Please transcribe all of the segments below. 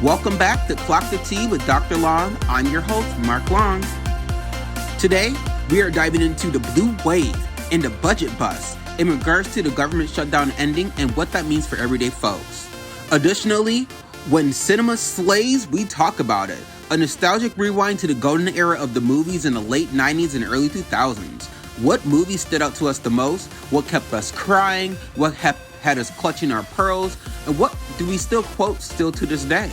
Welcome back to Clock the Tea with Dr. Long. I'm your host, Mark Long. Today, we are diving into the blue wave and the budget bust in regards to the government shutdown ending and what that means for everyday folks. Additionally, when cinema slays, we talk about it. A nostalgic rewind to the golden era of the movies in the late 90s and early 2000s. What movies stood out to us the most? What kept us crying? What had us clutching our pearls? And what do we still quote still to this day?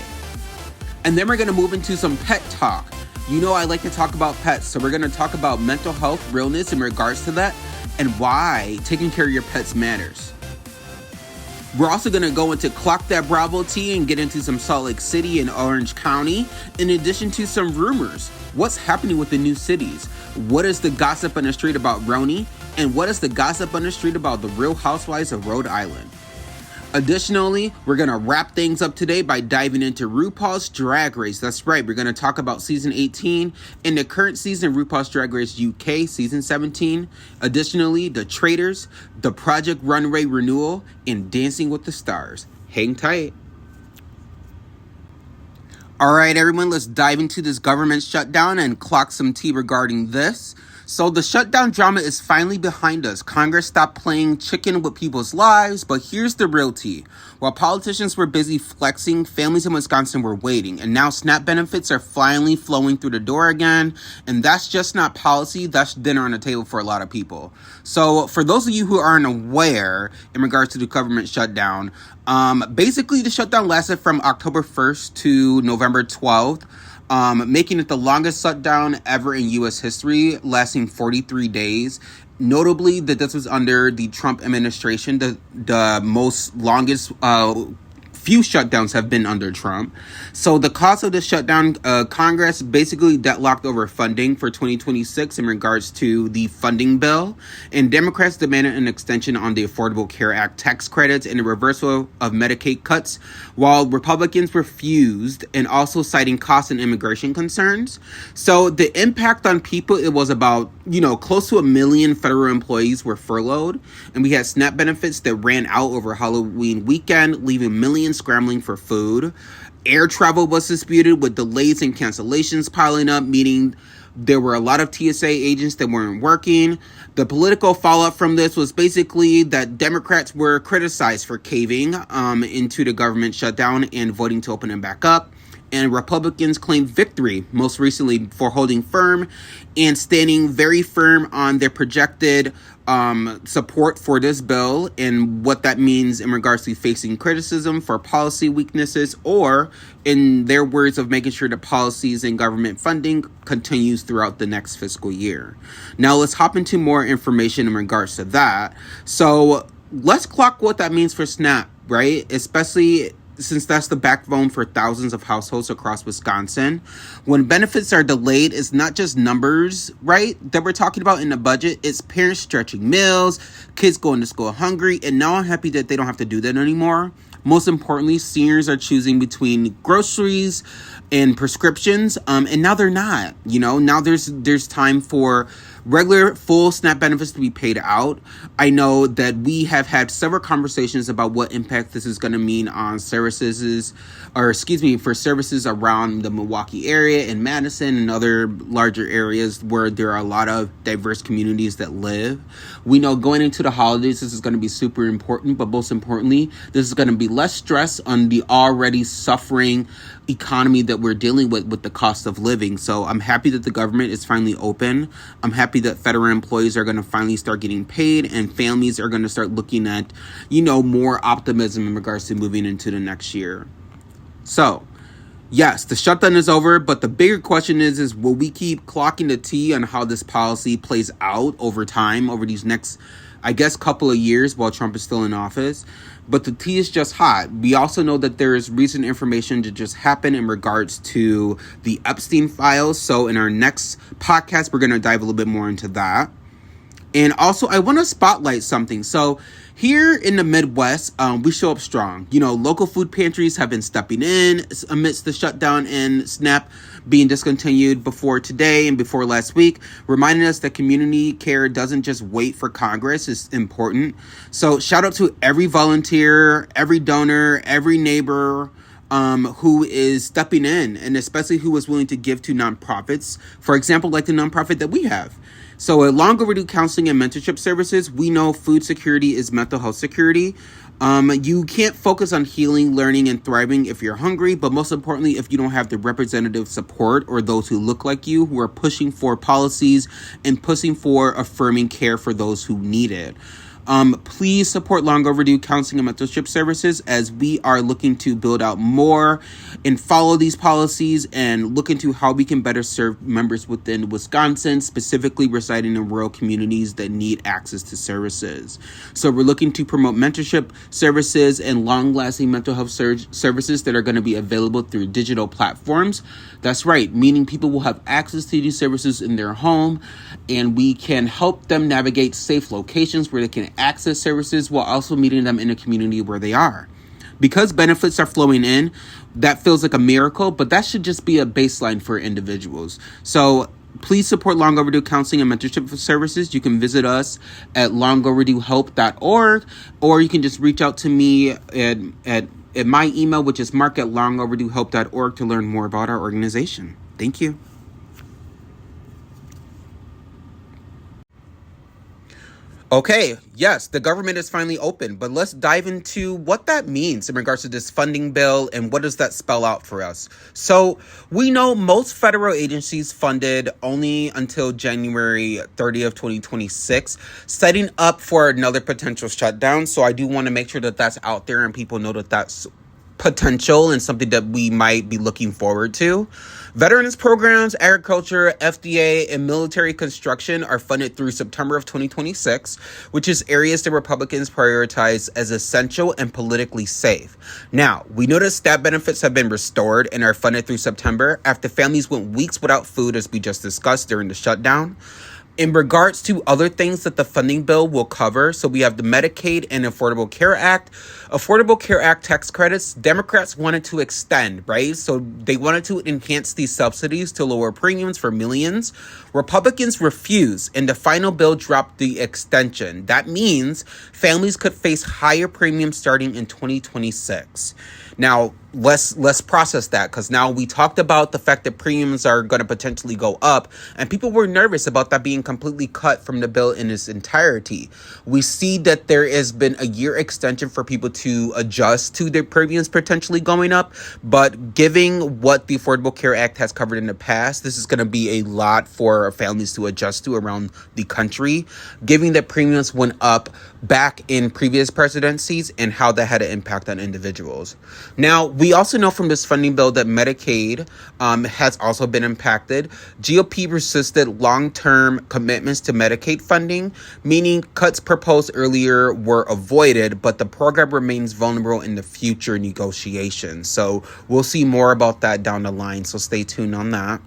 And then we're going to move into some pet talk. You know I like to talk about pets, so we're going to talk about mental health, realness in regards to that, and why taking care of your pets matters. We're also going to go into Clock That Bravo tea and get into some Salt Lake City and Orange County, in addition to some rumors. What's happening with the new cities? What is the gossip on the street about Roni? And what is the gossip on the street about the Real Housewives of Rhode Island? Additionally, we're going to wrap things up today by diving into RuPaul's Drag Race. That's right, we're going to talk about Season 18 and the current season RuPaul's Drag Race UK, Season 17. Additionally, The Traitors, the Project Runway Renewal, and Dancing with the Stars. Hang tight. All right, everyone, let's dive into this government shutdown and clock some tea regarding this. So the shutdown drama is finally behind us. Congress stopped playing chicken with people's lives, but here's the real tea. While politicians were busy flexing, families in Wisconsin were waiting, and now SNAP benefits are finally flowing through the door again, and that's just not policy, that's dinner on the table for a lot of people. So for those of you who aren't aware in regards to the government shutdown, basically the shutdown lasted from October 1st to November 12th. Making it the longest shutdown ever in U.S. history, lasting 43 days. Notably, that this was under the Trump administration. The most longest few shutdowns have been under Trump. So the cause of the shutdown, Congress basically deadlocked over funding for 2026 in regards to the funding bill, and Democrats demanded an extension on the Affordable Care Act tax credits and a reversal of Medicaid cuts, while Republicans refused, and also citing cost and immigration concerns. So the impact on people, it was about, close to 1 million federal employees were furloughed, and we had SNAP benefits that ran out over Halloween weekend, leaving millions scrambling for food. Air travel was disputed, with delays and cancellations piling up, meaning there were a lot of TSA agents that weren't working. The political fallout from this was basically that Democrats were criticized for caving into the government shutdown and voting to open it back up. And Republicans claimed victory, most recently for holding firm and standing very firm on their projected support for this bill and what that means in regards to facing criticism for policy weaknesses, or in their words, of making sure the policies and government funding continues throughout the next fiscal year. Now let's hop into more information in regards to that. So let's clock what that means for SNAP, right? Especially since that's the backbone for thousands of households across Wisconsin. When benefits are delayed, it's not just numbers, right, that we're talking about in the budget. It's parents stretching meals, kids going to school hungry, and now I'm happy that they don't have to do that anymore. Most importantly, seniors are choosing between groceries and prescriptions, and now they're not. Now there's time for regular full SNAP benefits to be paid out. I know that we have had several conversations about what impact this is going to mean on for services around the Milwaukee area and Madison and other larger areas where there are a lot of diverse communities that live. We know going into the holidays, this is going to be super important, but most importantly, this is going to be less stress on the already suffering economy that we're dealing with the cost of living. So I'm happy that the government is finally open. I'm happy that federal employees are going to finally start getting paid, and families are going to start looking at, more optimism in regards to moving into the next year. So, yes, the shutdown is over, but the bigger question is will we keep clocking the tea on how this policy plays out over time, over these next, couple of years while Trump is still in office? But the tea is just hot. We also know that there is recent information that just happened in regards to the Epstein files. So in our next podcast, we're going to dive a little bit more into that. And also, I want to spotlight something. So here in the Midwest, we show up strong. Local food pantries have been stepping in amidst the shutdown and SNAP being discontinued before today and before last week, reminding us that community care doesn't just wait for Congress. It's important. So shout out to every volunteer, every donor, every neighbor, who is stepping in, and especially who is willing to give to nonprofits, for example, like the nonprofit that we have. So at long overdue counseling and mentorship services, we know food security is mental health security. You can't focus on healing, learning, and thriving if you're hungry, but most importantly, if you don't have the representative support or those who look like you, who are pushing for policies and pushing for affirming care for those who need it. Please support long overdue counseling and mentorship services as we are looking to build out more and follow these policies and look into how we can better serve members within Wisconsin, specifically residing in rural communities that need access to services. So we're looking to promote mentorship services and long-lasting mental health services that are going to be available through digital platforms. That's right, meaning people will have access to these services in their home, and we can help them navigate safe locations where they can access services while also meeting them in a community where they are. Because benefits are flowing in, that feels like a miracle, but that should just be a baseline for individuals. So please support long overdue counseling and mentorship services. You can visit us at longoverduehelp.org, or you can just reach out to me at my email, which is mark@longoverduehelp.org, to learn more about our organization. Thank you. Okay, yes, the government is finally open, but let's dive into what that means in regards to this funding bill and what does that spell out for us. So we know most federal agencies funded only until January 30th, 2026, setting up for another potential shutdown. So I do want to make sure that that's out there and people know that that's potential and something that we might be looking forward to. Veterans programs, agriculture, FDA, and military construction are funded through September of 2026, which is areas that Republicans prioritize as essential and politically safe. Now, we notice STAT benefits have been restored and are funded through September after families went weeks without food, as we just discussed during the shutdown. In regards to other things that the funding bill will cover, so we have the Medicaid and Affordable Care Act. Affordable Care Act tax credits, Democrats wanted to extend, right? So they wanted to enhance these subsidies to lower premiums for millions. Republicans refused, and the final bill dropped the extension. That means families could face higher premiums starting in 2026. Now, let's process that, because now we talked about the fact that premiums are going to potentially go up, and people were nervous about that being completely cut from the bill in its entirety. We see that there has been a year extension for people to adjust to their premiums potentially going up, but given what the Affordable Care Act has covered in the past, this is going to be a lot for families to adjust to around the country, given that premiums went up back in previous presidencies and how that had an impact on individuals. Now, we also know from this funding bill that Medicaid has also been impacted. GOP resisted long-term commitments to Medicaid funding, meaning cuts proposed earlier were avoided, but the program remains vulnerable in the future negotiations. So we'll see more about that down the line, so stay tuned on that.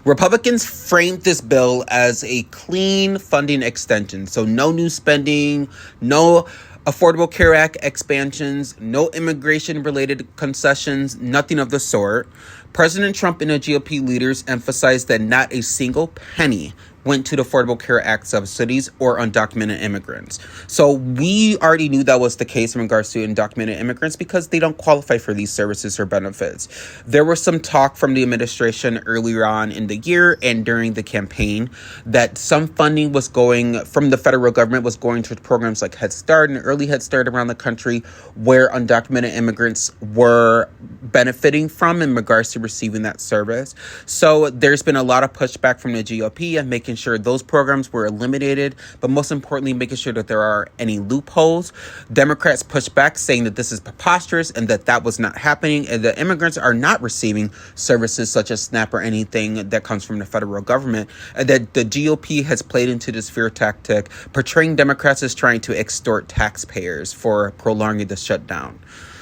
Republicans framed this bill as a clean funding extension. So no new spending, no Affordable Care Act expansions, no immigration-related concessions, nothing of the sort. President Trump and the GOP leaders emphasized that not a single penny went to the Affordable Care Act subsidies or undocumented immigrants. So we already knew that was the case in regards to undocumented immigrants because they don't qualify for these services or benefits. There was some talk from the administration earlier on in the year and during the campaign that some funding was going from the federal government was going to programs like Head Start and Early Head Start around the country where undocumented immigrants were benefiting from in regards to receiving that service. So there's been a lot of pushback from the GOP and making sure those programs were eliminated, but most importantly, making sure that there are any loopholes. Democrats pushed back, saying that this is preposterous and that was not happening, and that immigrants are not receiving services such as SNAP or anything that comes from the federal government, and that the GOP has played into this fear tactic, portraying Democrats as trying to extort taxpayers for prolonging the shutdown.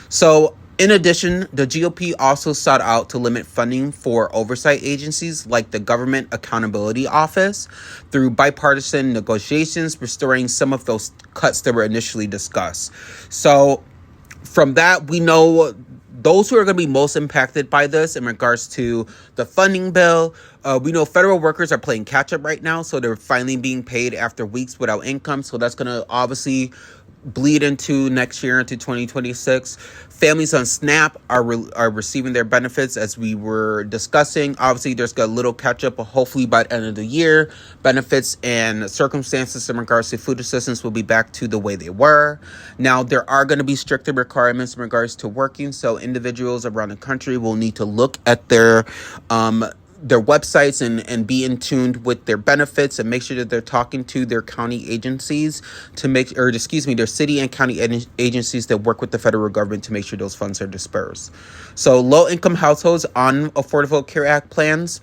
So in addition, the GOP also sought out to limit funding for oversight agencies like the Government Accountability Office through bipartisan negotiations, restoring some of those cuts that were initially discussed. So from that, we know those who are going to be most impacted by this in regards to the funding bill. We know federal workers are playing catch up right now, so they're finally being paid after weeks without income. So that's going to obviously bleed into next year, into 2026. Families on SNAP are receiving their benefits, as we were discussing. Obviously, there's got a little catch up, but hopefully by the end of the year, benefits and circumstances in regards to food assistance will be back to the way they were. Now, there are going to be stricter requirements in regards to working, so individuals around the country will need to look at their websites and be in tune with their benefits and make sure that they're talking to their county agencies their city and county agencies that work with the federal government to make sure those funds are dispersed. So low-income households on Affordable Care Act plans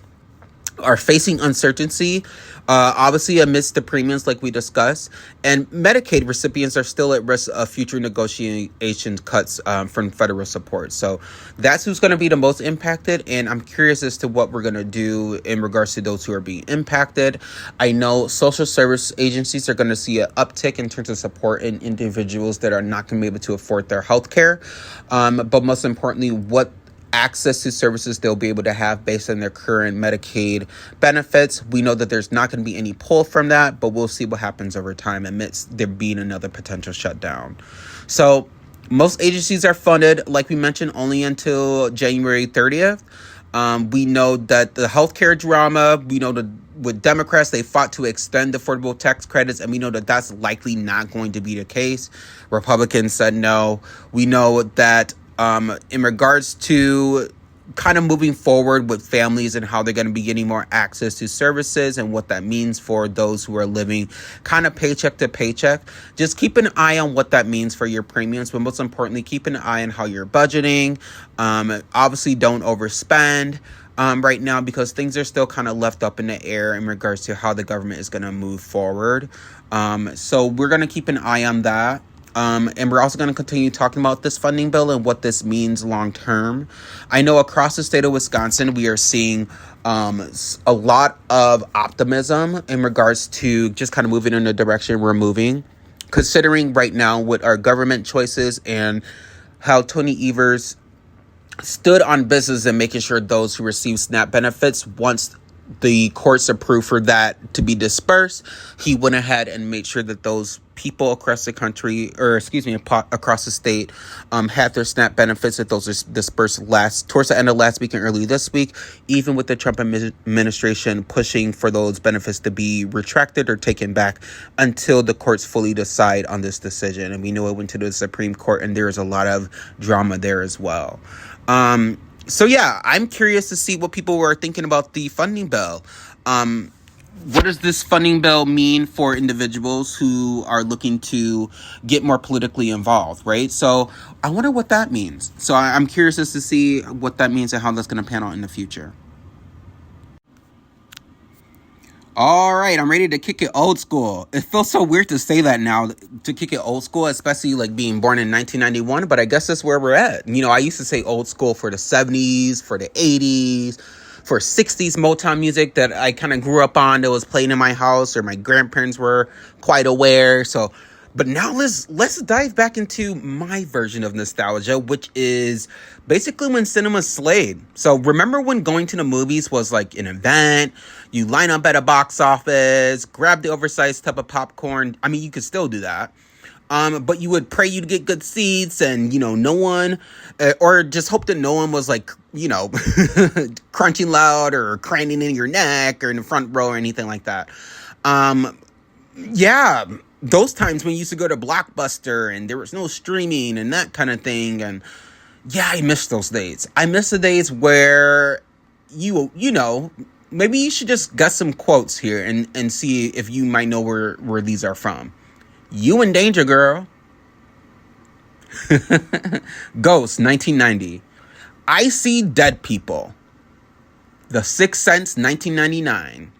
are facing uncertainty, obviously amidst the premiums like we discussed, and Medicaid recipients are still at risk of future negotiation cuts from federal support. So that's who's going to be the most impacted, and I'm curious as to what we're going to do in regards to those who are being impacted. I know social service agencies are going to see an uptick in terms of support in individuals that are not going to be able to afford their health care, but most importantly, what access to services they'll be able to have based on their current Medicaid benefits. We know that there's not going to be any pull from that, but we'll see what happens over time amidst there being another potential shutdown. So most agencies are funded, like we mentioned, only until January 30th. We know that the healthcare drama, we know that with Democrats, they fought to extend affordable tax credits, and we know that that's likely not going to be the case. Republicans said no. We know that in regards to kind of moving forward with families and how they're going to be getting more access to services and what that means for those who are living kind of paycheck to paycheck, just keep an eye on what that means for your premiums, but most importantly, keep an eye on how you're budgeting. Obviously, don't overspend right now, because things are still kind of left up in the air in regards to how the government is going to move forward. So we're going to keep an eye on that. And we're also going to continue talking about this funding bill and what this means long term. I know across the state of Wisconsin, we are seeing a lot of optimism in regards to just kind of moving in the direction we're moving, considering right now with our government choices and how Tony Evers stood on business and making sure those who receive SNAP benefits, once the courts approved for that to be dispersed, he went ahead and made sure that those people across the country, across the state, had their SNAP benefits, that those are dispersed towards the end of last week and early this week, even with the Trump administration pushing for those benefits to be retracted or taken back until the courts fully decide on this decision. And we know it went to the Supreme Court, and there is a lot of drama there as well. So yeah, I'm curious to see what people were thinking about the funding bill. What does this funding bill mean for individuals who are looking to get more politically involved, right? So I wonder what that means. So I'm curious as to see what that means and how that's going to pan out in the future. All right, I'm ready to kick it old school. It feels so weird to say that now, to kick it old school, especially like being born in 1991, but I guess that's where we're at. You know, I used to say old school for the 70s, for the 80s, for 60s Motown music that I kind of grew up on, that was playing in my house or my grandparents were quite aware. So, but now let's dive back into my version of nostalgia, which is basically when cinema slayed. So remember when going to the movies was like an event? You line up at a box office, grab the oversized tub of popcorn. I mean, you could still do that. But you would pray you'd get good seats, and, you know, no one, or just hope that no one was like, you know, crunching loud or craning in your neck or in the front row or anything like that. Yeah, those times when you used to go to Blockbuster and there was no streaming and that kind of thing. And yeah, I miss those days. I miss the days where you know, maybe you should just get some quotes here and see if you might know where these are from. You in danger, girl. Ghost, 1990. I See Dead People. The Sixth Sense, 1999.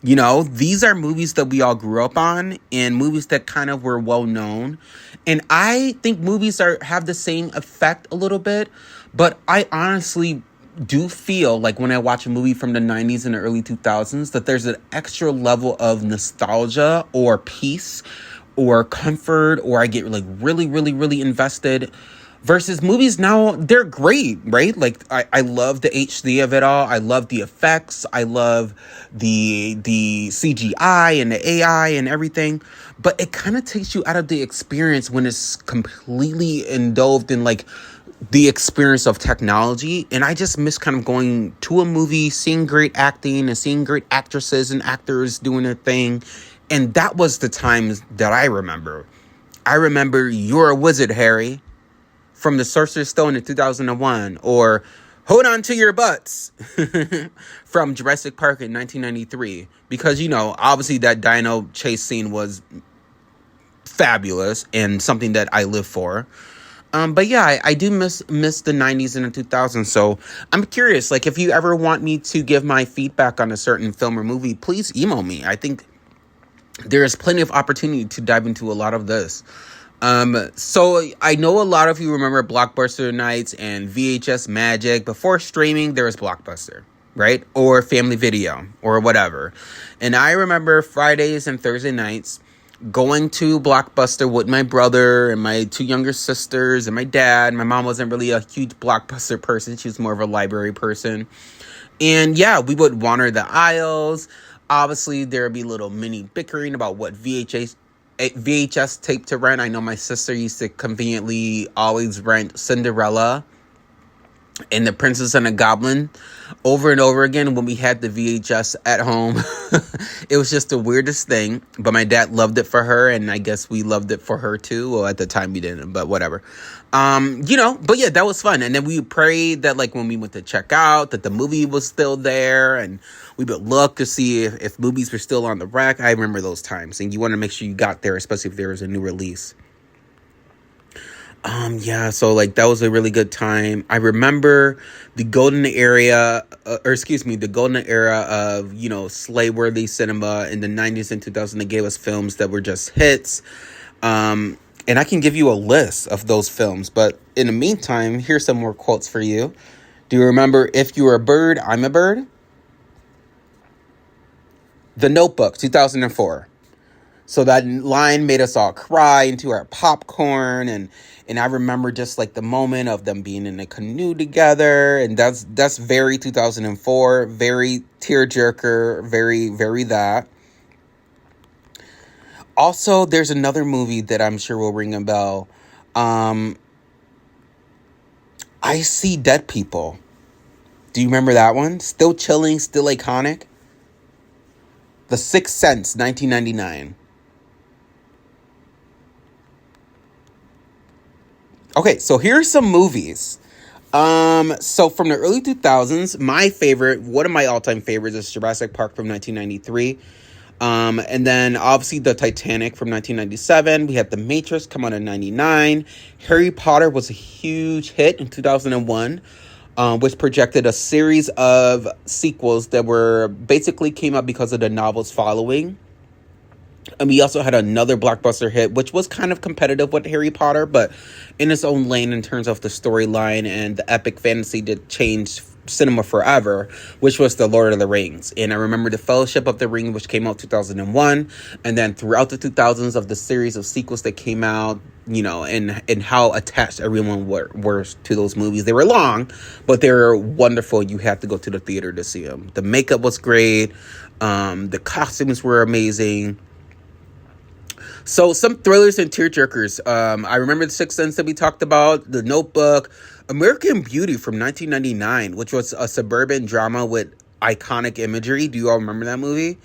You know, these are movies that we all grew up on and movies that kind of were well known. And I think movies have the same effect a little bit, but I honestly do feel like when I watch a movie from the 90s and the early 2000s that there's an extra level of nostalgia or peace or comfort, or I get like really, really, really invested Versus movies now, they're great, right? Like I love the HD of it all. I love the effects. I love the CGI and the AI and everything. But it kind of takes you out of the experience when it's completely indulged in like the experience of technology. And I just miss kind of going to a movie, seeing great acting and seeing great actresses and actors doing their thing. And that was the times that I remember. I remember You're a Wizard, Harry, from The Sorcerer's Stone in 2001, or Hold On to Your Butts from Jurassic Park in 1993. Because, obviously that dino chase scene was fabulous and something that I live for. But yeah, I do miss the 90s and the 2000s. So I'm curious, like, if you ever want me to give my feedback on a certain film or movie, please email me. I think there is plenty of opportunity to dive into a lot of this. So I know a lot of you remember Blockbuster nights and VHS magic. Before streaming, there was Blockbuster, right? Or Family Video or whatever. And I remember Fridays and Thursday nights going to Blockbuster with my brother and my two younger sisters and my dad. My mom wasn't really a huge Blockbuster person. She was more of a library person. And yeah, we would wander the aisles. Obviously, there would be little mini bickering about what VHS tape to rent. I know my sister used to conveniently always rent Cinderella and The Princess and the Goblin over and over again when we had the VHS at home. It was just the weirdest thing, but my dad loved it for her, and I guess we loved it for her too. Well, at the time we didn't, but whatever. But yeah, that was fun. And then we prayed that, like, when we went to check out, that the movie was still there, and we would look to see if movies were still on the rack. I remember those times, and you want to make sure you got there, especially if there was a new release. So like that was a really good time. I remember the golden era of, slay-worthy cinema in the 90s and 2000s that gave us films that were just hits. And I can give you a list of those films, but in the meantime, here's some more quotes for you. Do you remember If You Were a Bird, I'm a Bird? The Notebook, 2004. So that line made us all cry into our popcorn, and I remember just like the moment of them being in a canoe together, and that's very 2004, very tearjerker, very, very that. Also, there's another movie that I'm sure will ring a bell. I See Dead People. Do you remember that one? Still chilling, still iconic. The Sixth Sense, 1999. Okay, so here's some movies. So from the early 2000s, one of my all-time favorites is Jurassic Park from 1993. And then obviously the Titanic from 1997. We had The Matrix come out in 99. Harry Potter was a huge hit in 2001, which projected a series of sequels that basically came out because of the novel's following. And we also had another blockbuster hit, which was kind of competitive with Harry Potter, but in its own lane in terms of the storyline and the epic fantasy that changed cinema forever, which was The Lord of the Rings. And I remember The Fellowship of the Ring, which came out 2001, and then throughout the 2000s of the series of sequels that came out, and how attached everyone were to those movies. They were long, but they were wonderful. You had to go to the theater to see them. The makeup was great. The costumes were amazing. So some thrillers and tearjerkers. I remember The Sixth Sense that we talked about, The Notebook, American Beauty from 1999, which was a suburban drama with iconic imagery. Do you all remember that movie?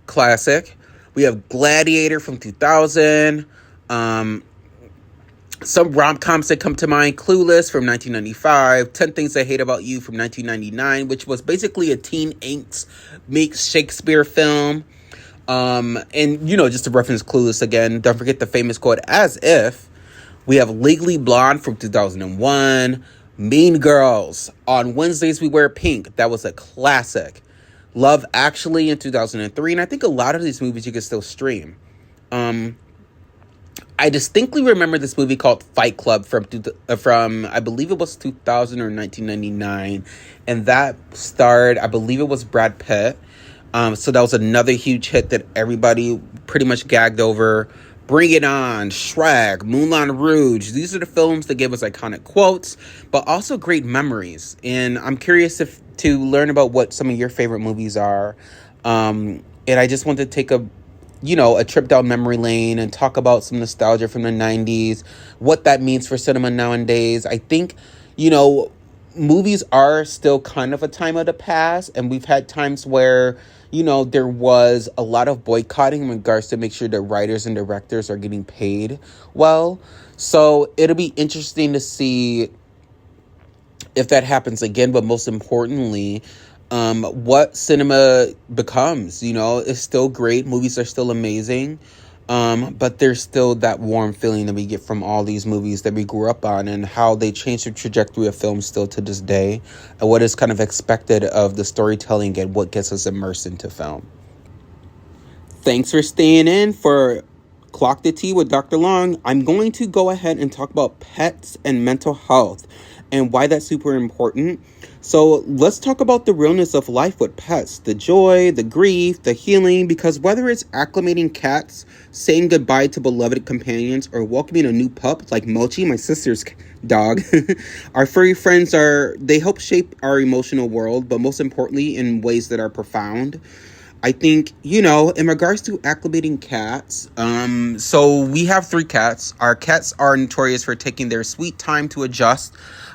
Classic. We have Gladiator from 2000. Some rom-coms that come to mind, Clueless from 1995, 10 Things I Hate About You from 1999, which was basically a teen angst meets Shakespeare film. Just to reference Clueless again, don't forget the famous quote, As If. We have Legally Blonde from 2001. Mean Girls. On Wednesdays We Wear Pink. That was a classic. Love Actually in 2003. And I think a lot of these movies you can still stream. I distinctly remember this movie called Fight Club from I believe it was 2000 or 1999. And that starred, I believe it was Brad Pitt. So that was another huge hit that everybody pretty much gagged over. Bring It On, Shrek, Moulin Rouge. These are the films that give us iconic quotes, but also great memories. And I'm curious to learn about what some of your favorite movies are. And I just want to take a trip down memory lane and talk about some nostalgia from the 90s, what that means for cinema nowadays. I think, movies are still kind of a time of the past, and we've had times where, there was a lot of boycotting in regards to make sure that writers and directors are getting paid well. So it'll be interesting to see if that happens again, but most importantly, what cinema becomes. It's still great. Movies are still amazing. But there's still that warm feeling that we get from all these movies that we grew up on, and how they change the trajectory of film still to this day, and what is kind of expected of the storytelling and what gets us immersed into film. Thanks for staying in for Clock the Tea with Dr. Long. I'm going to go ahead and talk about pets and mental health and why that's super important. So let's talk about the realness of life with pets, the joy, the grief, the healing, because whether it's acclimating cats, saying goodbye to beloved companions, or welcoming a new pup like Mochi, my sister's dog, our furry friends they help shape our emotional world, but most importantly in ways that are profound. I think, in regards to acclimating cats, so we have 3 cats. Our cats are notorious for taking their sweet time to adjust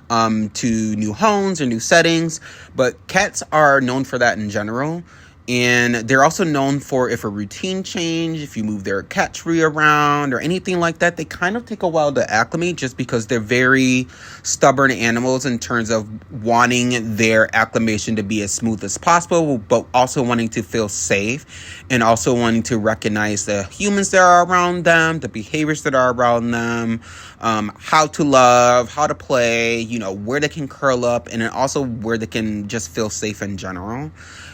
to new homes or new settings, but cats are known for that in general. And they're also known for, if a routine change, if you move their cat tree around or anything like that, they kind of take a while to acclimate, just because they're very stubborn animals in terms of wanting their acclimation to be as smooth as possible, but also wanting to feel safe and also wanting to recognize the humans that are around them, the behaviors that are around them, how to love, how to play, where they can curl up, and then also where they can just feel safe in general.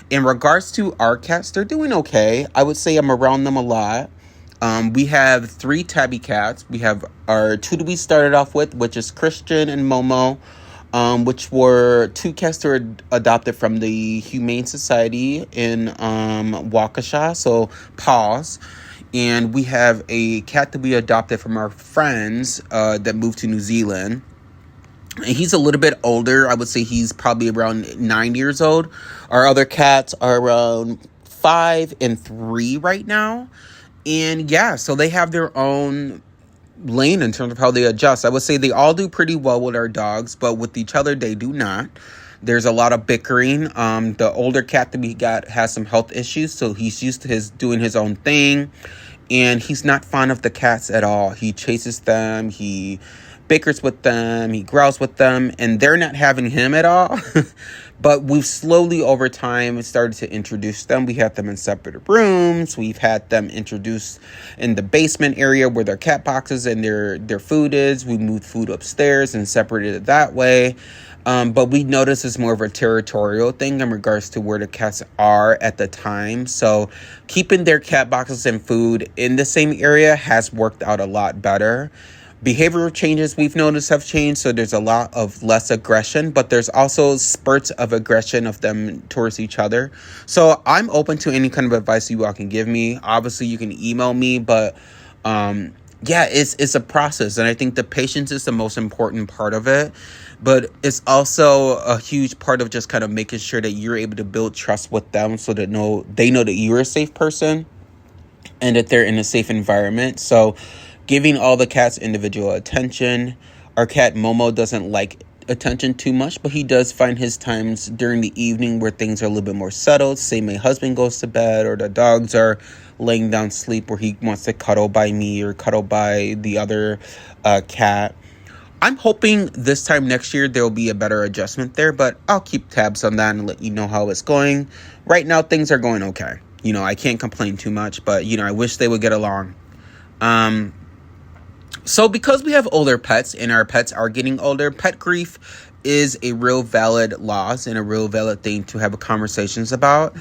In regards to our cats, they're doing okay. I would say I'm around them a lot. We have 3 tabby cats. We have our 2 that we started off with, which is Christian and Momo, which were 2 cats that were adopted from the Humane Society in Waukesha, so Paws. And we have a cat that we adopted from our friends that moved to New Zealand. And he's a little bit older. I would say he's probably around 9 years old. Our other cats are around 5 and 3 right now. And yeah, so they have their own lane in terms of how they adjust. I would say they all do pretty well with our dogs, but with each other, they do not. There's a lot of bickering. The older cat that we got has some health issues, so he's used to doing his own thing. And he's not fond of the cats at all. He chases them. He bickers with them, he growls with them, and they're not having him at all. But we've slowly over time started to introduce them. We have them in separate rooms. We've had them introduced in the basement area where their cat boxes and their food is. We moved food upstairs and separated it that way. But we notice it's more of a territorial thing in regards to where the cats are at the time. So keeping their cat boxes and food in the same area has worked out a lot better. Behavioral changes we've noticed have changed, so there's a lot of less aggression, but there's also spurts of aggression of them towards each other. So I'm open to any kind of advice you all can give me. Obviously, you can email me, but it's a process, and I think the patience is the most important part of it. But it's also a huge part of just kind of making sure that you're able to build trust with them, so that they know that you're a safe person and that they're in a safe environment. So giving all the cats individual attention. Our cat Momo doesn't like attention too much, but he does find his times during the evening where things are a little bit more settled. Say my husband goes to bed or the dogs are laying down sleep, where he wants to cuddle by me or cuddle by the other cat. I'm hoping this time next year there will be a better adjustment there, but I'll keep tabs on that and let you know how it's going. Right now, things are going okay. I can't complain too much, but, I wish they would get along. So because we have older pets and our pets are getting older, pet grief is a real valid loss and a real valid thing to have conversations about.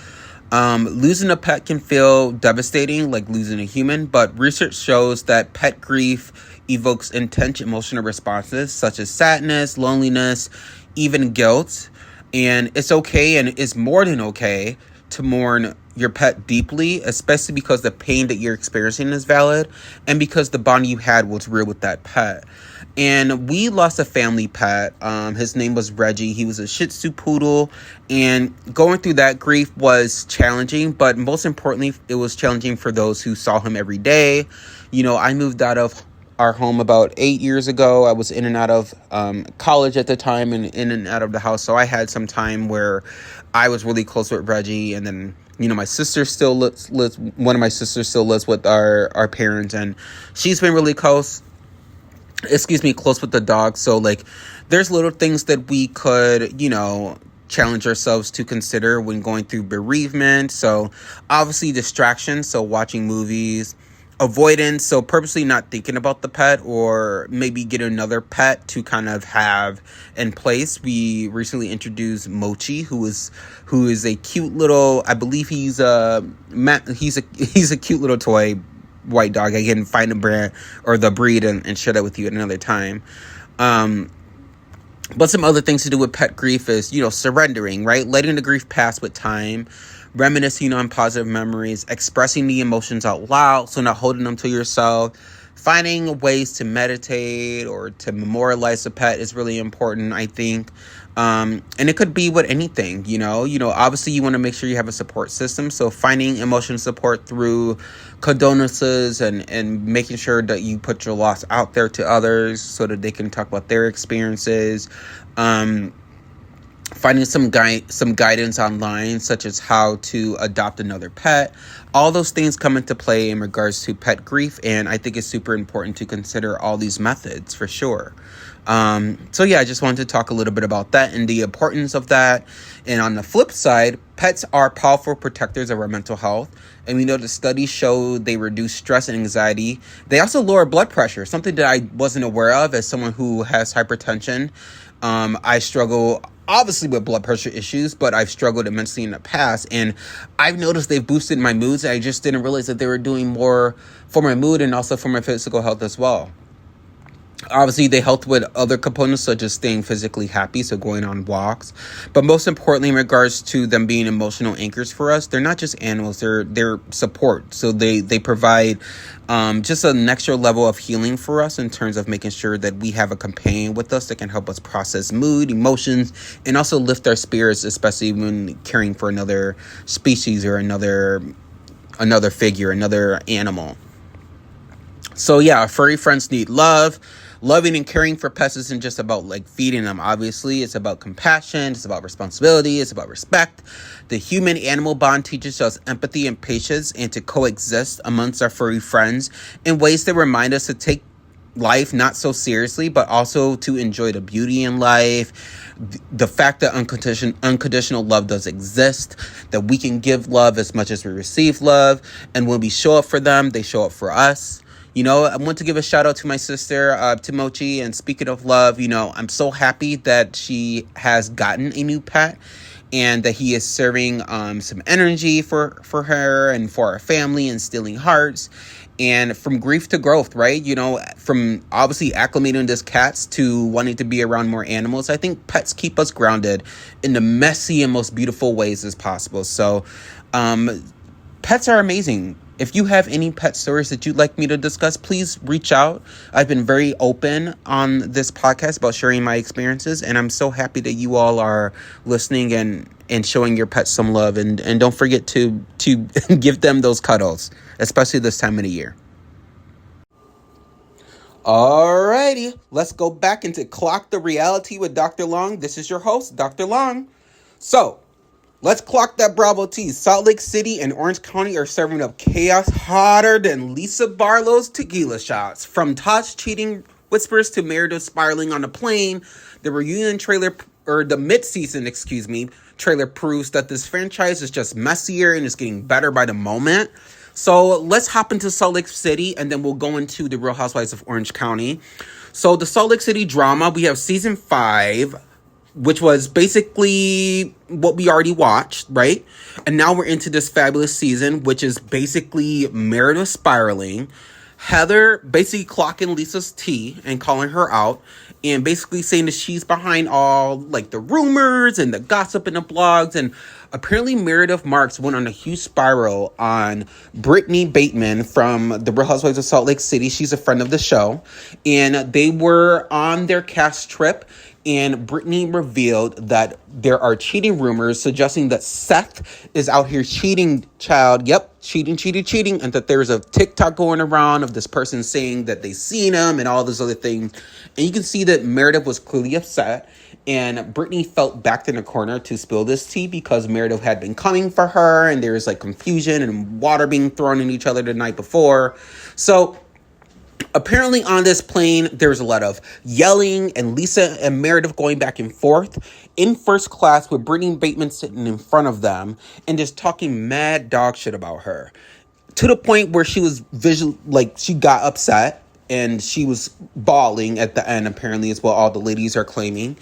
Losing a pet can feel devastating, like losing a human, but research shows that pet grief evokes intense emotional responses such as sadness, loneliness, even guilt. And it's okay, and it's more than okay, to mourn your pet deeply, especially because the pain that you're experiencing is valid and because the bond you had was real with that pet. And we lost a family pet. His name was Reggie. He was a Shih Tzu poodle, and going through that grief was challenging, but most importantly, it was challenging for those who saw him every day. You know, I moved out of our home about 8 years ago. I was in and out of college at the time and in and out of the house. So I had some time where I was really close with Reggie. And then, you know, my sister still lives one of my sisters still lives with our parents, and she's been really close with the dog. So, like, there's little things that we could, you know, challenge ourselves to consider when going through bereavement. So, obviously, distractions. So, watching movies. Avoidance. So, purposely not thinking about the pet, or maybe get another pet to kind of have in place. We recently introduced Mochi, who is a cute little, I believe he's a cute little toy white dog. I can find the brand or the breed and share that with you at another time. But some other things to do with pet grief is, you know, surrendering, right? Letting the grief pass with time, reminiscing on positive memories, expressing the emotions out loud, so not holding them to yourself. Finding ways to meditate or to memorialize a pet is really important, I think. And it could be with anything, you know, obviously you want to make sure you have a support system. So finding emotional support through condolences and making sure that you put your loss out there to others so that they can talk about their experiences. Finding some guidance online, such as how to adopt another pet. All those things come into play in regards to pet grief, and I think it's super important to consider all these methods for sure. So yeah, I just wanted to talk a little bit about that and the importance of that. And on the flip side, pets are powerful protectors of our mental health. And we know the studies show they reduce stress and anxiety. They also lower blood pressure, something that I wasn't aware of as someone who has hypertension. I struggle obviously with blood pressure issues, but I've struggled immensely in the past, and I've noticed they've boosted my moods. I just didn't realize that they were doing more for my mood and also for my physical health as well. Obviously, they help with other components such as staying physically happy, so going on walks. But most importantly, in regards to them being emotional anchors for us, they're not just animals, they're support. So they provide just an extra level of healing for us in terms of making sure that we have a companion with us that can help us process mood, emotions, and also lift our spirits, especially when caring for another species or another figure, another animal. So yeah, furry friends need love. Loving and caring for pets isn't just about like feeding them. Obviously, it's about compassion. It's about responsibility. It's about respect. The human-animal bond teaches us empathy and patience, and to coexist amongst our furry friends in ways that remind us to take life not so seriously, but also to enjoy the beauty in life. The fact that unconditional love does exist, that we can give love as much as we receive love, and when we show up for them, they show up for us. You know, I want to give a shout out to my sister, to Mochi. And speaking of love, you know, I'm so happy that she has gotten a new pet and that he is serving some energy for her and for our family, instilling hearts. And from grief to growth, right? You know, from obviously acclimating to cats to wanting to be around more animals. I think pets keep us grounded in the messy and most beautiful ways as possible. So, pets are amazing. If you have any pet stories that you'd like me to discuss, please reach out. I've been very open on this podcast about sharing my experiences, and I'm so happy that you all are listening and showing your pets some love. And don't forget to give them those cuddles, especially this time of the year. Alrighty, let's go back into Clock the Reality with Dr. Long. This is your host, Dr. Long. So, let's clock that Bravo T. Salt Lake City and Orange County are serving up chaos hotter than Lisa Barlow's tequila shots. From Todd's cheating whispers to Meredith spiraling on a plane, the reunion trailer, or the mid-season, trailer proves that this franchise is just messier and is getting better by the moment. So let's hop into Salt Lake City, and then we'll go into the Real Housewives of Orange County. So the Salt Lake City drama, we have season 5, which was basically what we already watched, right? And now we're into this fabulous season, which is basically Meredith spiraling. Heather basically clocking Lisa's tea and calling her out and basically saying that she's behind all like the rumors and the gossip in the blogs. And apparently Meredith Marks went on a huge spiral on Brittany Bateman from the Real Housewives of Salt Lake City. She's a friend of the show, and they were on their cast trip. And Brittany revealed that there are cheating rumors suggesting that Seth is out here cheating, child. Yep, cheating. And that there's a TikTok going around of this person saying that they seen him and all this other thing. And you can see that Meredith was clearly upset. And Brittany felt backed in a corner to spill this tea because Meredith had been coming for her. And there's like confusion and water being thrown in each other the night before. So apparently on this plane, there's a lot of yelling and Lisa and Meredith going back and forth in first class with Brittany Bateman sitting in front of them and just talking mad dog shit about her to the point where she was she got upset and she was bawling at the end, apparently, is what all the ladies are claiming.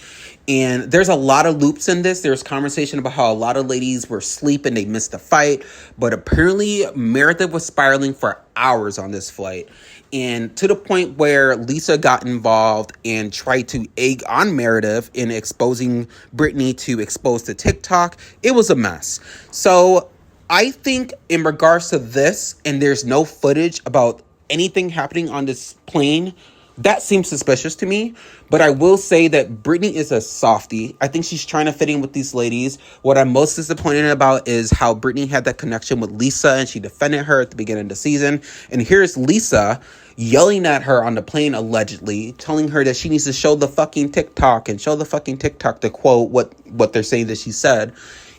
And there's a lot of loops in this. There's conversation about how a lot of ladies were asleep and they missed the fight. But apparently Meredith was spiraling for hours on this flight. And to the point where Lisa got involved and tried to egg on Meredith in exposing Brittany to expose to TikTok. It was a mess. So I think in regards to this, and there's no footage about anything happening on this plane, that seems suspicious to me. But I will say that Brittany is a softie. I think she's trying to fit in with these ladies. What I'm most disappointed about is how Brittany had that connection with Lisa and she defended her at the beginning of the season. And here's Lisa yelling at her on the plane, allegedly, telling her that she needs to show the fucking TikTok to quote what they're saying that she said.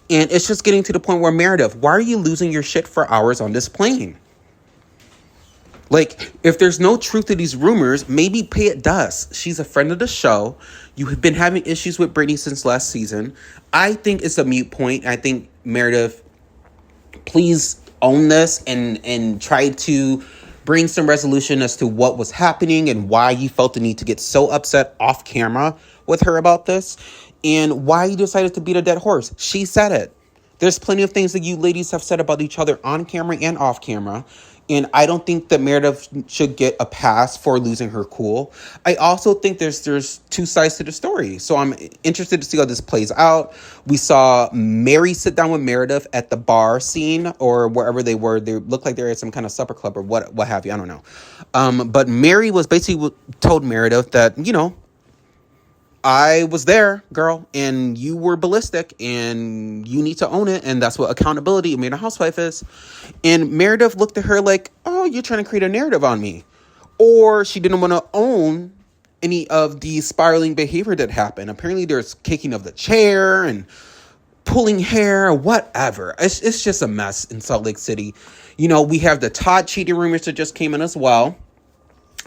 And it's just getting to the point where, Meredith, why are you losing your shit for hours on this plane? Like, if there's no truth to these rumors, maybe pay it dust. She's a friend of the show. You have been having issues with Brittany since last season. I think it's a moot point. I think, Meredith, please own this and try to bring some resolution as to what was happening and why you felt the need to get so upset off camera with her about this and why you decided to beat a dead horse. She said it. There's plenty of things that you ladies have said about each other on camera and off camera. And I don't think that Meredith should get a pass for losing her cool. I also think there's two sides to the story. So I'm interested to see how this plays out. We saw Mary sit down with Meredith at the bar scene or wherever they were. They looked like they were at some kind of supper club or what have you. I don't know. But Mary was basically told Meredith that, I was there, girl, and you were ballistic, and you need to own it, and that's what accountability being a housewife is. And Meredith looked at her like, oh, you're trying to create a narrative on me. Or she didn't want to own any of the spiraling behavior that happened. Apparently there's kicking of the chair and pulling hair or whatever. It's just a mess in Salt Lake City. We have the Todd cheating rumors that just came in as well.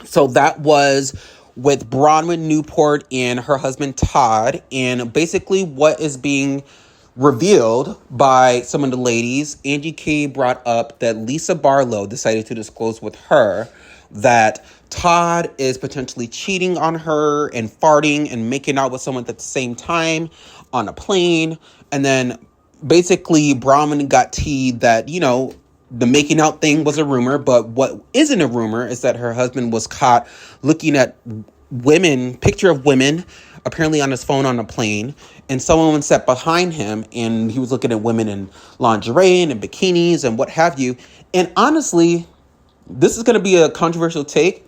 So that was with Bronwyn Newport and her husband Todd. And basically what is being revealed by some of the ladies, Angie K brought up that Lisa Barlow decided to disclose with her that Todd is potentially cheating on her and farting and making out with someone at the same time on a plane. And then basically Bronwyn got teed that, the making out thing was a rumor, but what isn't a rumor is that her husband was caught looking at picture of women, apparently on his phone on a plane, and someone sat behind him, and he was looking at women in lingerie and in bikinis and what have you. And honestly, this is going to be a controversial take,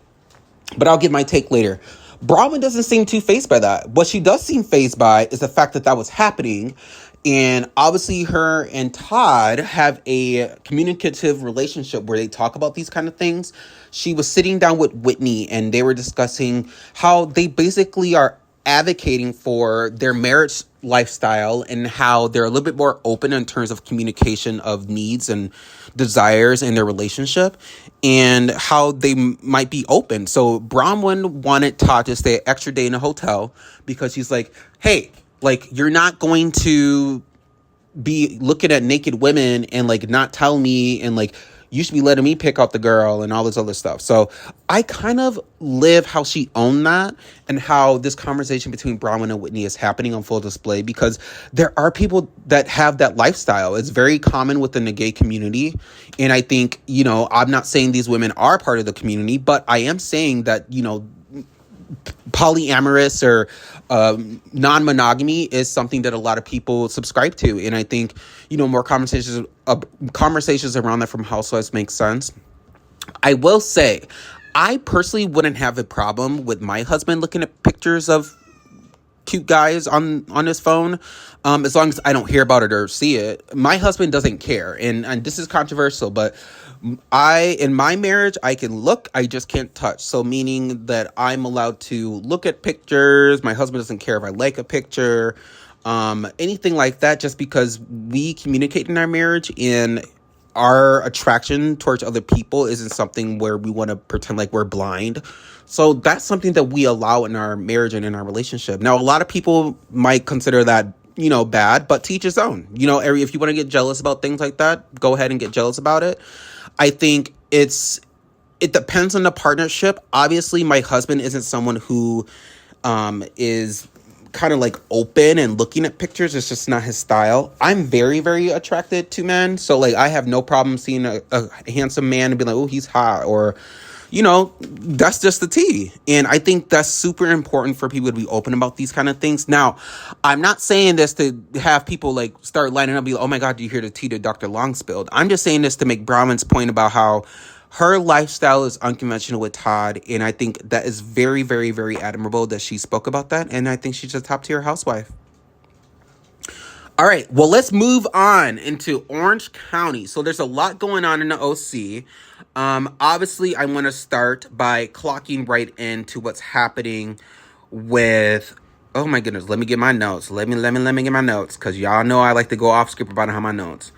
but I'll give my take later. Bronwyn doesn't seem too fazed by that. What she does seem fazed by is the fact that was happening. And obviously her and Todd have a communicative relationship where they talk about these kind of things. She was sitting down with Whitney and they were discussing how they basically are advocating for their marriage lifestyle and how they're a little bit more open in terms of communication of needs and desires in their relationship and how they might be open. So Bronwyn wanted Todd to stay an extra day in a hotel because she's like, hey, you're not going to be looking at naked women and not tell me and you should be letting me pick out the girl and all this other stuff. So I kind of live how she owned that, and how this conversation between Bronwyn and Whitney is happening on full display, because there are people that have that lifestyle. It's very common within the gay community. And I think, I'm not saying these women are part of the community, but I am saying that, polyamorous or non-monogamy is something that a lot of people subscribe to. And I think, more conversations around that from Housewives make sense. I will say, I personally wouldn't have a problem with my husband looking at pictures of cute guys on his phone, as long as I don't hear about it or see it. My husband doesn't care, and this is controversial, but in my marriage, I can look, I just can't touch. So meaning that I'm allowed to look at pictures. My husband doesn't care if I like a picture, anything like that, just because we communicate in our marriage, and our attraction towards other people isn't something where we want to pretend like we're blind. So that's something that we allow in our marriage and in our relationship. Now, a lot of people might consider that, bad, but to each his own. If you want to get jealous about things like that, go ahead and get jealous about it. I think it depends on the partnership. Obviously, my husband isn't someone who is kind of like open and looking at pictures. It's just not his style. I'm very, very attracted to men. So like, I have no problem seeing a handsome man and be like, oh, he's hot, or, that's just the tea. And I think that's super important for people to be open about these kind of things. Now, I'm not saying this to have people like start lining up and be like, oh my God, do you hear the tea that Dr. Long spilled? I'm just saying this to make Bronwyn's point about how her lifestyle is unconventional with Todd. And I think that is very, very, very admirable that she spoke about that. And I think she's a top tier housewife. All right, well, let's move on into Orange County. So there's a lot going on in the OC. Obviously, I want to start by clocking right into what's happening with... Oh my goodness, let me get my notes. Let me get my notes, because y'all know I like to go off script about how my notes.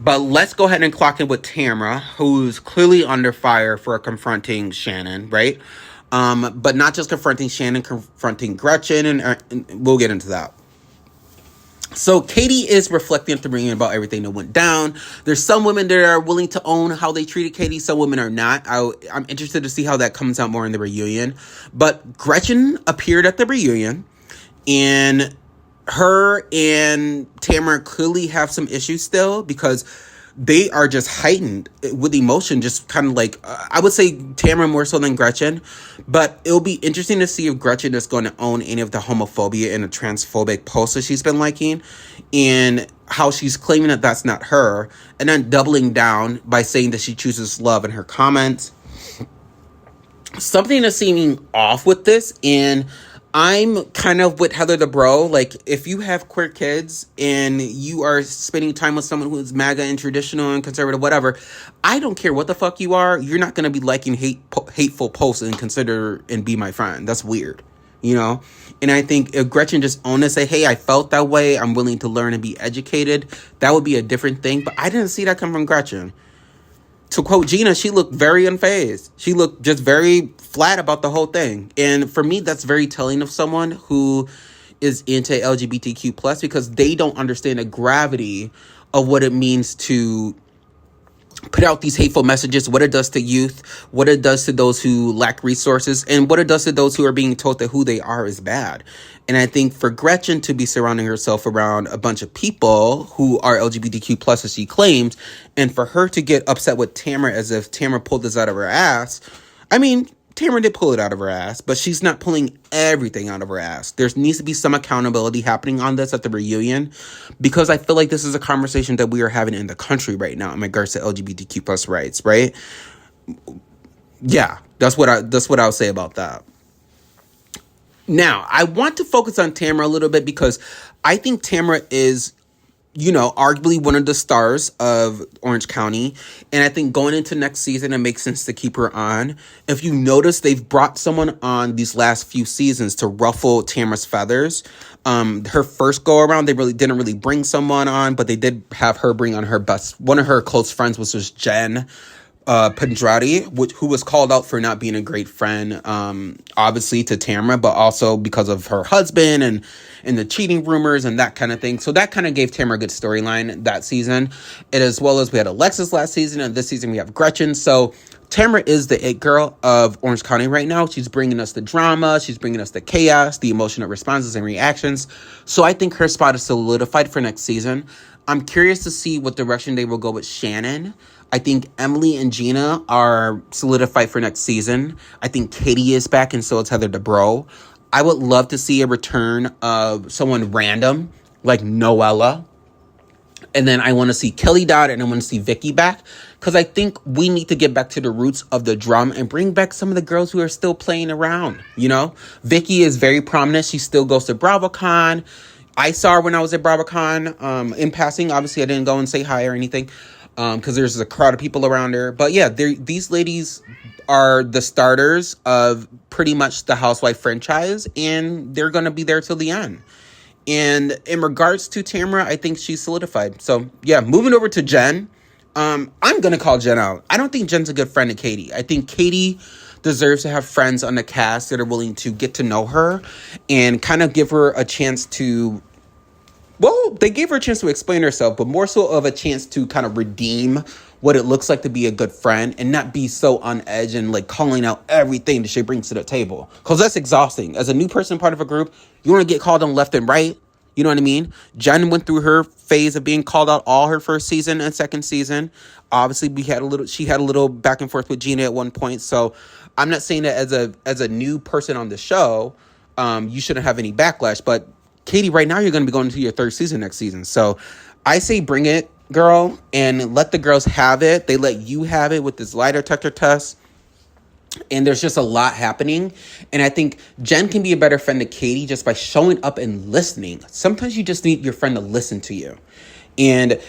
But let's go ahead and clock in with Tamra, who's clearly under fire for confronting Shannon, right? But not just confronting Shannon, confronting Gretchen, and we'll get into that. So Katie is reflecting at the reunion about everything that went down. There's some women that are willing to own how they treated Katie. Some women are not. I'm interested to see how that comes out more in the reunion. But Gretchen appeared at the reunion, and her and Tamara clearly have some issues still, because they are just heightened with emotion, just kind of like, I would say Tamara more so than Gretchen. But it'll be interesting to see if Gretchen is going to own any of the homophobia and the transphobic posts that she's been liking, and how she's claiming that that's not her, and then doubling down by saying that she chooses love in her comments. Something is seeming off with this, and I'm kind of with Heather the Bro. Like, if you have queer kids and you are spending time with someone who is MAGA and traditional and conservative, whatever, I don't care what the fuck you are. You're not going to be liking hateful posts and consider and be my friend. That's weird, And I think if Gretchen just owned it, say, hey, I felt that way, I'm willing to learn and be educated, that would be a different thing. But I didn't see that come from Gretchen. To quote Gina, she looked very unfazed. She looked just very flat about the whole thing. And for me, that's very telling of someone who is into LGBTQ+, because they don't understand the gravity of what it means to put out these hateful messages, what it does to youth, what it does to those who lack resources, and what it does to those who are being told that who they are is bad. And I think for Gretchen to be surrounding herself around a bunch of people who are LGBTQ+, as she claims, and for her to get upset with Tamara as if Tamara pulled this out of her ass, I mean, Tamara did pull it out of her ass, but she's not pulling everything out of her ass. There needs to be some accountability happening on this at the reunion, because I feel like this is a conversation that we are having in the country right now in regards to LGBTQ plus rights, right? Yeah, that's what I'll say about that. Now, I want to focus on Tamara a little bit, because I think Tamara is, arguably one of the stars of Orange County. And I think going into next season, it makes sense to keep her on. If you notice, they've brought someone on these last few seasons to ruffle Tamara's feathers. Her first go around, they didn't really bring someone on, but they did have her bring on one of her close friends, which was Jen. Pandrati, who was called out for not being a great friend, obviously to Tamara, but also because of her husband and the cheating rumors and that kind of thing. So that kind of gave Tamara a good storyline that season. And as well as we had Alexis last season, and this season we have Gretchen. So Tamara is the it girl of Orange County right now. She's bringing us the drama. She's bringing us the chaos, the emotional responses and reactions. So I think her spot is solidified for next season. I'm curious to see what direction they will go with Shannon. I think Emily and Gina are solidified for next season. I think Katie is back, and so is Heather Dubrow. I would love to see a return of someone random like Noella. And then I want to see Kelly Dodd, and I want to see Vicky back. Because I think we need to get back to the roots of the drum and bring back some of the girls who are still playing around, you know? Vicky is very prominent. She still goes to BravoCon. I saw her when I was at BravoCon in passing. Obviously, I didn't go and say hi or anything because there's a crowd of people around her. But yeah, these ladies are the starters of pretty much the Housewife franchise, and they're going to be there till the end. And in regards to Tamara, I think she's solidified. So yeah, moving over to Jen. I'm going to call Jen out. I don't think Jen's a good friend to Katie. I think Katie deserves to have friends on the cast that are willing to get to know her and kind of give her a chance to, well, they gave her a chance to explain herself, but more so of a chance to kind of redeem what it looks like to be a good friend and not be so on edge and like calling out everything that she brings to the table. Because that's exhausting. As a new person, part of a group, you want to get called on left and right. You know what I mean? Jen went through her phase of being called out all her first season and second season. Obviously, she had a little back and forth with Gina at one point. So I'm not saying that as a new person on the show, you shouldn't have any backlash. But Katie, right now you're going to be going into your third season next season. So I say bring it, girl, and let the girls have it. They let you have it with this lie detector test. And there's just a lot happening. And I think Jen can be a better friend to Katie just by showing up and listening. Sometimes you just need your friend to listen to you. And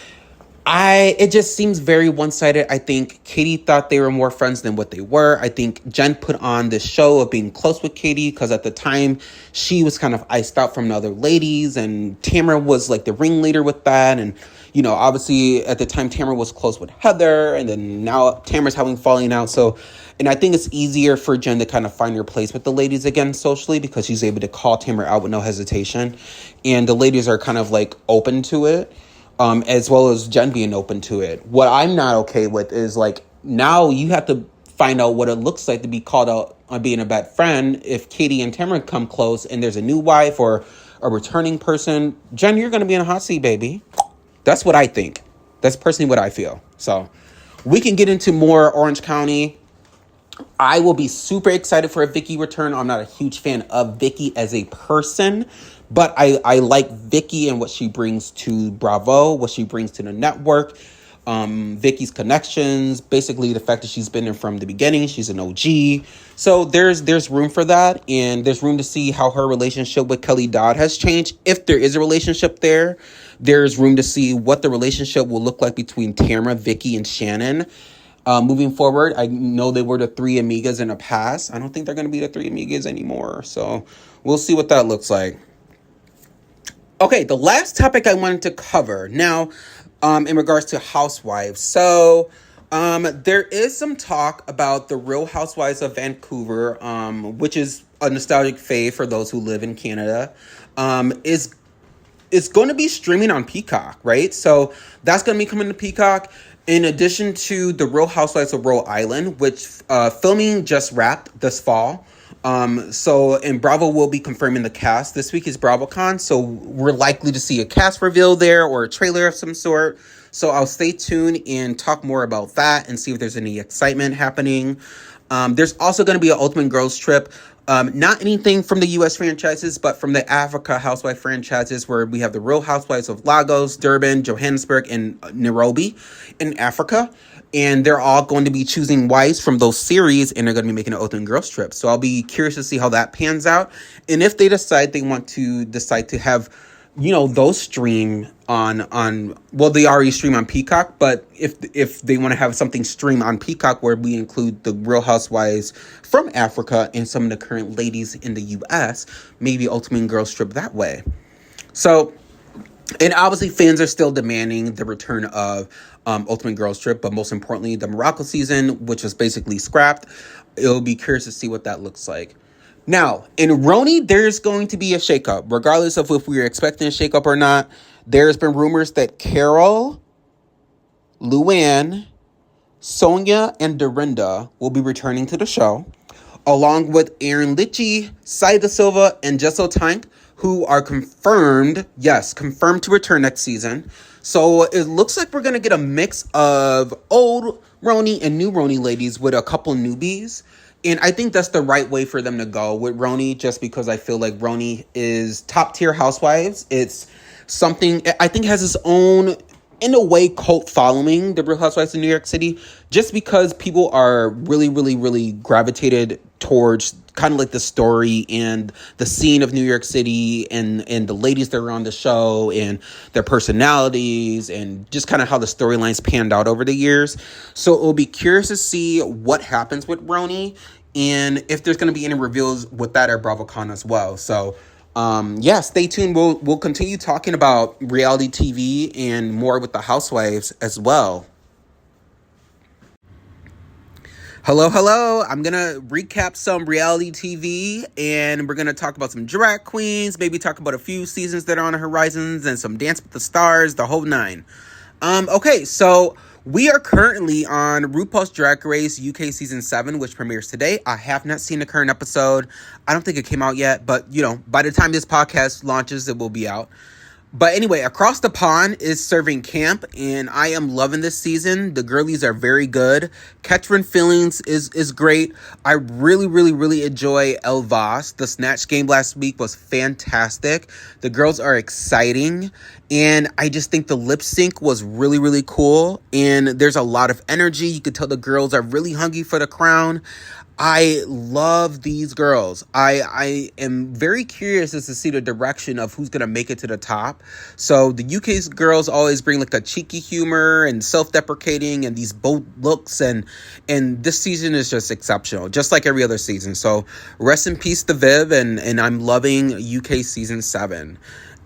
it just seems very one-sided. I think Katie thought they were more friends than what they were. I think Jen put on this show of being close with Katie because at the time she was kind of iced out from the other ladies, and Tamara was like the ringleader with that. And, you know, obviously at the time Tamara was close with Heather, and then now Tamara's having falling out. So, and I think it's easier for Jen to kind of find her place with the ladies again socially because she's able to call Tamara out with no hesitation. And the ladies are kind of like open to it. As well as Jen being open to it. What I'm not okay with is like now you have to find out what it looks like to be called out on being a bad friend. If Katie and Tamara come close and there's a new wife or a returning person, Jen, you're going to be in a hot seat, baby. That's what I think. That's personally what I feel. So we can get into more Orange County. I will be super excited for a Vicky return. I'm not a huge fan of Vicky as a person, but I like Vicky and what she brings to Bravo, what she brings to the network, Vicky's connections, basically the fact that she's been there from the beginning. She's an OG. So there's room for that, and there's room to see how her relationship with Kelly Dodd has changed. If there is a relationship there, there's room to see what the relationship will look like between Tamara, Vicky, and Shannon. Moving forward, I know they were the three amigas in the past. I don't think they're going to be the three amigas anymore. So we'll see what that looks like. Okay, the last topic I wanted to cover now, in regards to Housewives. So, there is some talk about the Real Housewives of Vancouver, which is a nostalgic fave for those who live in Canada, is going to be streaming on Peacock, right? So that's going to be coming to Peacock. In addition to the Real Housewives of Rhode Island, which filming just wrapped this fall. And Bravo will be confirming the cast. This week is BravoCon, so we're likely to see a cast reveal there or a trailer of some sort. So I'll stay tuned and talk more about that and see if there's any excitement happening. There's also going to be an Ultimate Girls Trip. Not anything from the U.S. franchises, but from the Africa Housewife franchises, where we have the Real Housewives of Lagos, Durban, Johannesburg, and Nairobi in Africa. And they're all going to be choosing wives from those series, and they're going to be making an Ultimate Girls Trip. So I'll be curious to see how that pans out. And if they decide to have, you know, those stream well, they already stream on Peacock, but if they want to have something stream on Peacock where we include the Real Housewives from Africa and some of the current ladies in the U.S., maybe Ultimate Girls Trip that way. So And obviously, fans are still demanding the return of Ultimate Girls Trip, but most importantly, the Morocco season, which was basically scrapped. It'll be curious to see what that looks like. Now, in RHONY, there's going to be a shakeup, regardless of if we were expecting a shakeup or not. There's been rumors that Carol, Luann, Sonia, and Dorinda will be returning to the show, along with Aaron Litchie, Saida Silva, and Jessel Tank, who are confirmed to return next season. So it looks like we're going to get a mix of old RHONY and new RHONY ladies with a couple newbies. And I think that's the right way for them to go with RHONY, just because I feel like RHONY is top tier Housewives. It's something I think has its own, in a way, cult following, the Real Housewives of New York City, just because people are really, really, really gravitated towards kind of like the story and the scene of New York City and the ladies that are on the show and their personalities and just kind of how the storylines panned out over the years. So it will be curious to see what happens with RHONY and if there's going to be any reveals with that at BravoCon as well. So stay tuned. We'll continue talking about reality TV and more with the Housewives as well. Hello. I'm going to recap some reality TV, and we're going to talk about some drag queens, maybe talk about a few seasons that are on the horizons, and some Dance with the Stars, the whole nine. Okay, so we are currently on RuPaul's Drag Race UK Season 7, which premieres today. I have not seen the current episode. I don't think it came out yet, but, by the time this podcast launches, it will be out. But anyway, Across the Pond is serving camp, and I am loving this season. The girlies are very good. Catherine Fillings is great. I really, really, really enjoy El Vos. The Snatch game last week was fantastic. The girls are exciting, and I just think the lip sync was really, really cool, and there's a lot of energy. You can tell the girls are really hungry for the crown. I love these girls. I am very curious as to see the direction of who's going to make it to the top. So the UK's girls always bring like a cheeky humor and self-deprecating and these bold looks. And this season is just exceptional, just like every other season. So rest in peace to Viv, and I'm loving UK Season 7.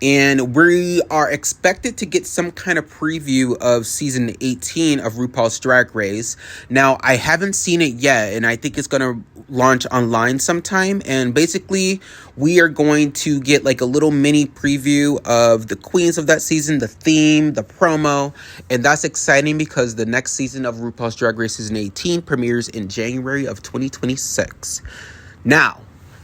And we are expected to get some kind of preview of season 18 of RuPaul's Drag Race. Now, I haven't seen it yet, and I think it's going to launch online sometime. And basically, we are going to get like a little mini preview of the queens of that season, the theme, the promo. And that's exciting because the next season of RuPaul's Drag Race Season 18 premieres in January of 2026. Now,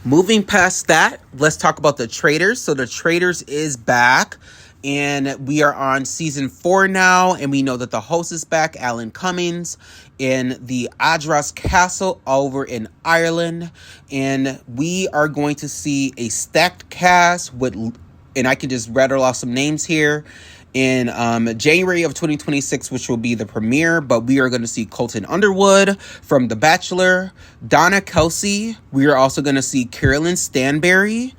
moving past that, let's talk about The Traitors. So The Traitors is back, and we are on season 4 now, and we know that the host is back, Alan Cummings, in the Adras Castle over in Ireland, and we are going to see a stacked cast with, and I can just rattle off some names here, in January of 2026, which will be the premiere. But we are going to see Colton Underwood from The Bachelor, Donna Kelsey. We are also going to see Carolyn Stanberry,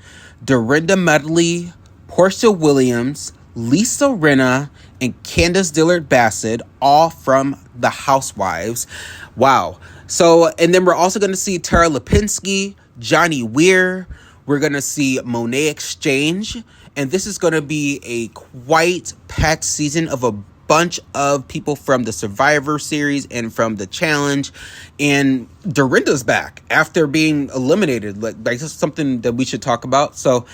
Dorinda Medley, Portia Williams, Lisa Rinna, and Candace Dillard Bassett, all from The Housewives. Wow. So, and then we're also going to see Tara Lipinski, Johnny Weir. We're going to see Monet Exchange. And this is going to be a quite packed season of a bunch of people from the Survivor series and from the Challenge. And Dorinda's back after being eliminated. Like that's something that we should talk about. So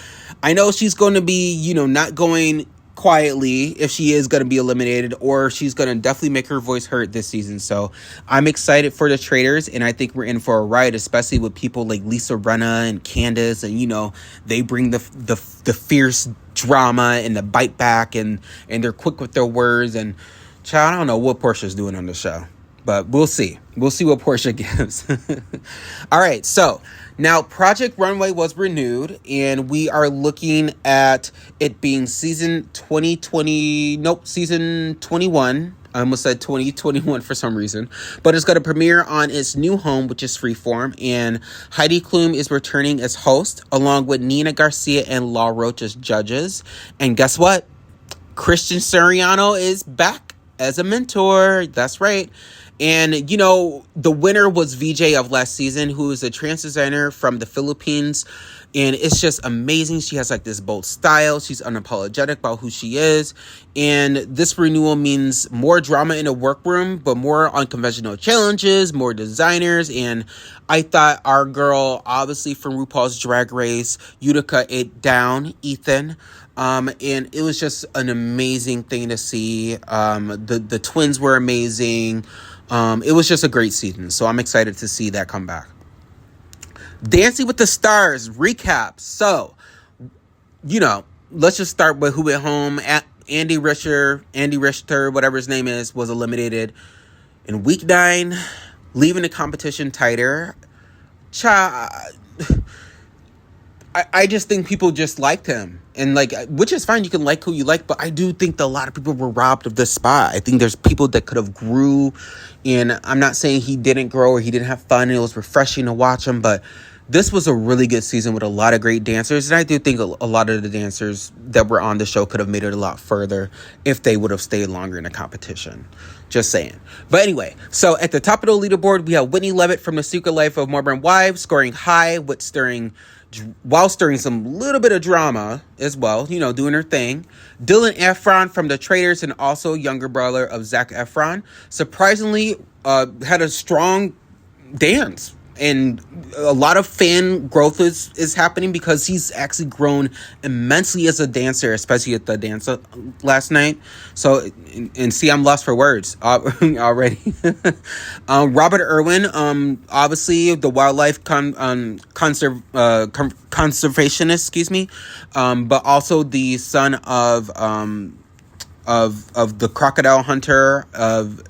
I know she's going to be, not going quietly if she is going to be eliminated, or she's going to definitely make her voice heard this season. So I'm excited for The Traitors, and I think we're in for a ride, especially with people like Lisa Rinna and Candace, and they bring the fierce drama and the bite back, and they're quick with their words. And child, I don't know what Portia's doing on the show, but we'll see what Portia gives. All right, so now Project Runway was renewed, and we are looking at it being season 21. I almost said 2021 for some reason, but it's going to premiere on its new home, which is Freeform, and Heidi Klum is returning as host, along with Nina Garcia and Law Roach as judges. And guess what? Christian Siriano is back as a mentor. That's right. And, you know, the winner was VJ of last season, who is a trans designer from the Philippines. And it's just amazing. She has like this bold style. She's unapologetic about who she is. And this renewal means more drama in a workroom, but more unconventional challenges, more designers. And I thought our girl, obviously from RuPaul's Drag Race, Utica it down, Ethan. And it was just an amazing thing to see. The twins were amazing. It was just a great season. So I'm excited to see that come back. Dancing with the Stars recap. So, you know, let's just start with who went home. Andy Richter, whatever his name is, was eliminated in week 9, leaving the competition tighter. I just think people just liked him. And like, which is fine, you can like who you like, but I do think that a lot of people were robbed of this spot. I think there's people that could have grew, and I'm not saying he didn't grow or he didn't have fun. It was refreshing to watch him, but this was a really good season with a lot of great dancers, and I do think a lot of the dancers that were on the show could have made it a lot further if they would have stayed longer in the competition. Just saying. But anyway, so at the top of the leaderboard, we have Whitney Levitt from The Secret Life of Morbid Wives scoring high while stirring some little bit of drama as well, you know, doing her thing. Dylan Efron from The Traitors and also younger brother of Zac Efron surprisingly had a strong dance. And a lot of fan growth is happening because he's actually grown immensely as a dancer, especially at the dance last night. So, and see, I'm lost for words already. Robert Irwin, obviously the wildlife conservationist, but also the son of the crocodile hunter of.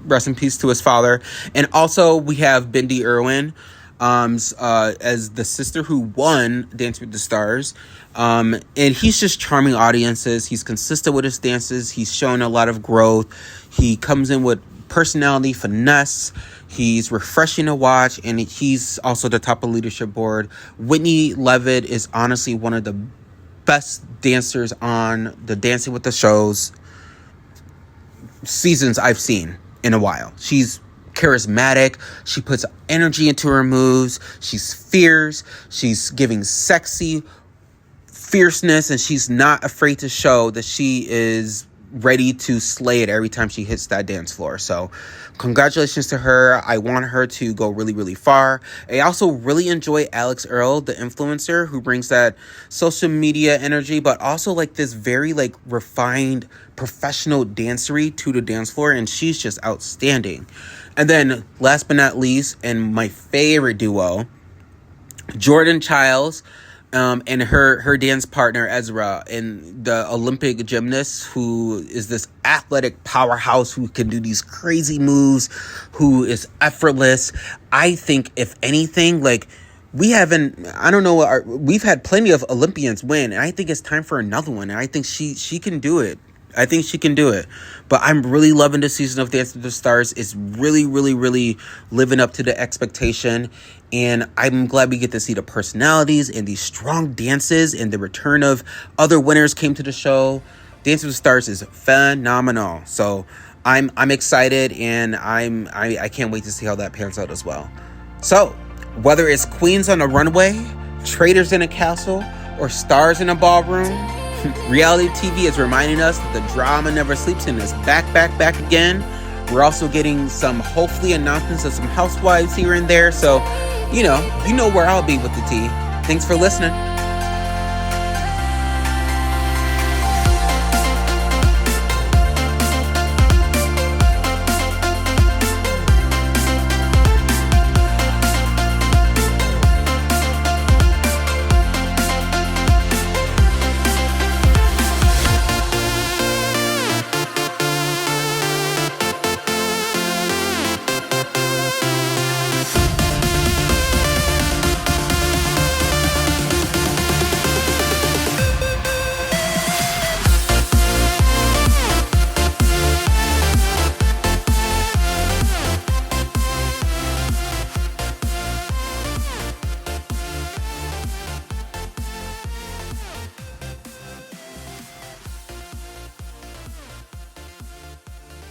Rest in peace to his father. And also we have Bindi Irwin as the sister who won Dance with the Stars. And he's just charming audiences. He's consistent with his dances. He's shown a lot of growth. He comes in with personality, finesse. He's refreshing to watch, and he's also the top of leadership board. Whitney Levitt is honestly one of the best dancers on the Dancing with the Shows seasons I've seen in a while. She's charismatic. She puts energy into her moves. She's fierce. She's giving sexy fierceness, and she's not afraid to show that she is ready to slay it every time she hits that dance floor. So congratulations to her. I want her to go really, really far. I also really enjoy Alex Earl, the influencer, who brings that social media energy, but also like this very like refined professional dancery to the dance floor, and she's just outstanding. And then last but not least, and my favorite duo, Jordan Childs and her dance partner Ezra, and the Olympic gymnast who is this athletic powerhouse who can do these crazy moves, who is effortless. I think if anything, like we've had plenty of Olympians win, and I think it's time for another one, and I think she can do it. I think she can do it. But I'm really loving this season of Dance with the Stars. It's really, really, really living up to the expectation. And I'm glad we get to see the personalities and these strong dances, and the return of other winners came to the show. Dance with the Stars is phenomenal. So I'm excited, and I can't wait to see how that pans out as well. So whether it's queens on a runway, traitors in a castle, or stars in a ballroom, reality TV is reminding us that the drama never sleeps and is back again. We're also getting some, hopefully, announcements of some Housewives here and there. So, you know where I'll be with the tea. Thanks for listening.